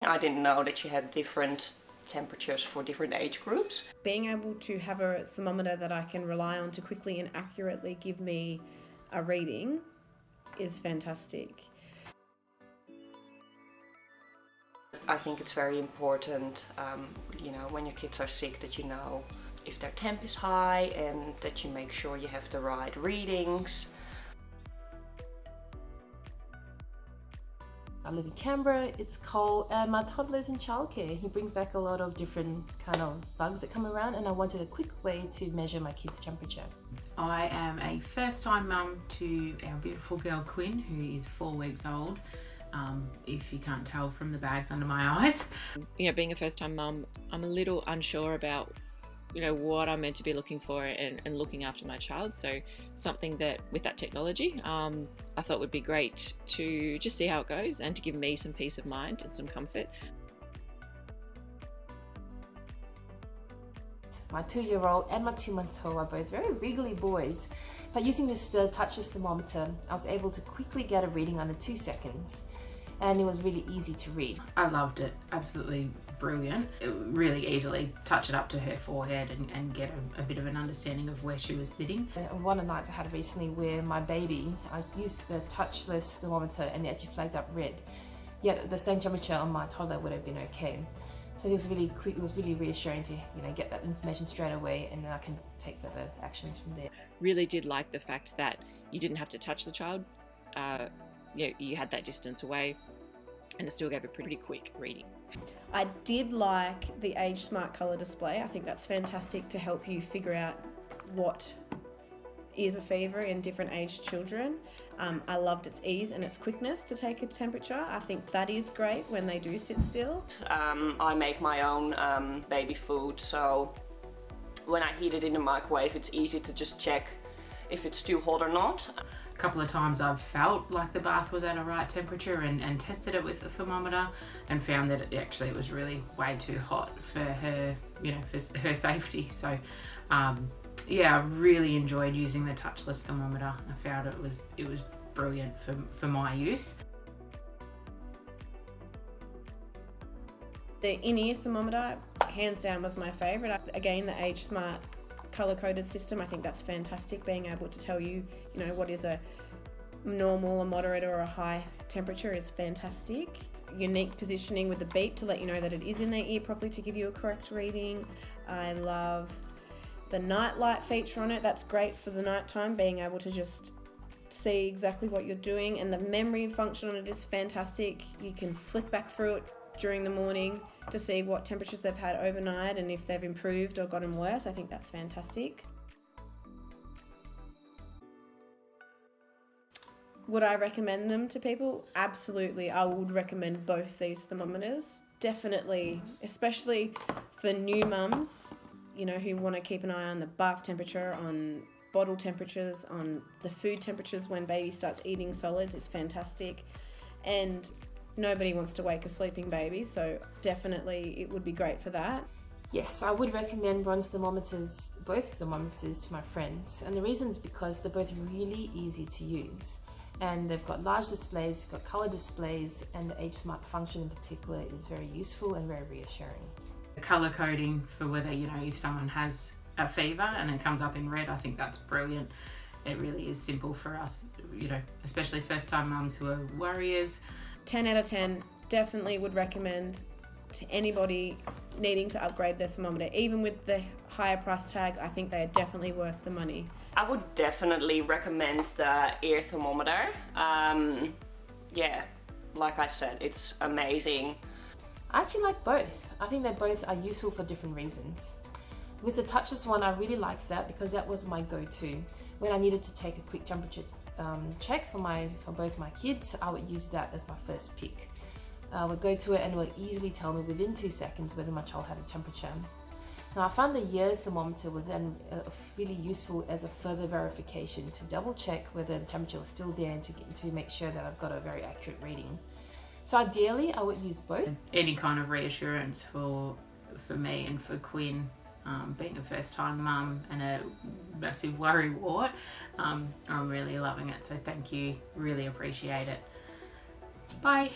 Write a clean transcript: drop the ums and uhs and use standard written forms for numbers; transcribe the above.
I didn't know that you had different temperatures for different age groups. Being able to have a thermometer that I can rely on to quickly and accurately give me a reading is fantastic. I think it's very important, you know, when your kids are sick, that you know if their temp is high and that you make sure you have the right readings. I live in Canberra, it's cold, and my toddler's in childcare. He brings back a lot of different kind of bugs that come around, and I wanted a quick way to measure my kid's temperature. I am a first-time mum to our beautiful girl Quinn, who is 4 weeks old. If you can't tell from the bags under my eyes. You know, being a first-time mum, I'm a little unsure about, you know, what I'm meant to be looking for and looking after my child. So something that with that technology, I thought would be great to just see how it goes and to give me some peace of mind and some comfort. My 2-year-old and my 2-month-old are both very wriggly boys. But using the touchless thermometer, I was able to quickly get a reading under 2 seconds. And it was really easy to read. I loved it, absolutely brilliant. It really easily touch it up to her forehead and get a bit of an understanding of where she was sitting. One of the nights I had recently where my baby, I used the touchless thermometer and it actually flagged up red. Yet the same temperature on my toddler would have been okay. So it was really quick, it was really reassuring to get that information straight away, and then I can take further actions from there. Really did like the fact that you didn't have to touch the child. You had that distance away, and it still gave a pretty quick reading. I did like the AgeSmart colour display. I think that's fantastic to help you figure out what is a fever in different aged children. I loved its ease and its quickness to take a temperature. I think that is great when they do sit still. I make my own baby food, so when I heat it in the microwave, it's easy to just check if it's too hot or not. A couple of times I've felt like the bath was at a right temperature and tested it with the thermometer and found that it was really way too hot for her, for her safety. So yeah, I really enjoyed using the touchless thermometer. I found it was brilliant for my use. The in-ear thermometer, hands down, was my favourite. Again, the AgeSmart colour-coded system, I think that's fantastic, being able to tell you, what is a normal, a moderate or a high temperature is fantastic. Unique positioning with the beep to let you know that it is in their ear properly to give you a correct reading. I love the night light feature on it. That's great for the night time, being able to just see exactly what you're doing, and the memory function on it is fantastic. You can flick back through it during the morning to see what temperatures they've had overnight and if they've improved or gotten worse. I think that's fantastic. Would I recommend them to people? Absolutely. I would recommend both these thermometers. Definitely, especially for new mums, who want to keep an eye on the bath temperature, on bottle temperatures, on the food temperatures when baby starts eating solids. It's fantastic. And nobody wants to wake a sleeping baby, so definitely it would be great for that. Yes, I would recommend Braun's thermometers, both thermometers, to my friends. And the reason is because they're both really easy to use. And they've got large displays, they've got colour displays, and the AgeSmart function in particular is very useful and very reassuring. The colour coding for whether, if someone has a fever and it comes up in red, I think that's brilliant. It really is simple for us, especially first-time mums who are worriers. 10 out of 10, definitely would recommend to anybody needing to upgrade their thermometer. Even with the higher price tag, I think they are definitely worth the money. I would definitely recommend the Ear Thermometer. Yeah, like I said, it's amazing. I actually like both. I think they both are useful for different reasons. With the touchless one, I really liked that because that was my go-to. When I needed to take a quick temperature check for both my kids, I would use that as my first pick. I would go to it and it would easily tell me within 2 seconds whether my child had a temperature. Now I found the Ear Thermometer was then really useful as a further verification to double check whether the temperature was still there and to make sure that I've got a very accurate reading. So ideally I would use both. Any kind of reassurance for me and for Quinn, being a first-time mum and a massive worry wart, I'm really loving it, so thank you, really appreciate it. Bye.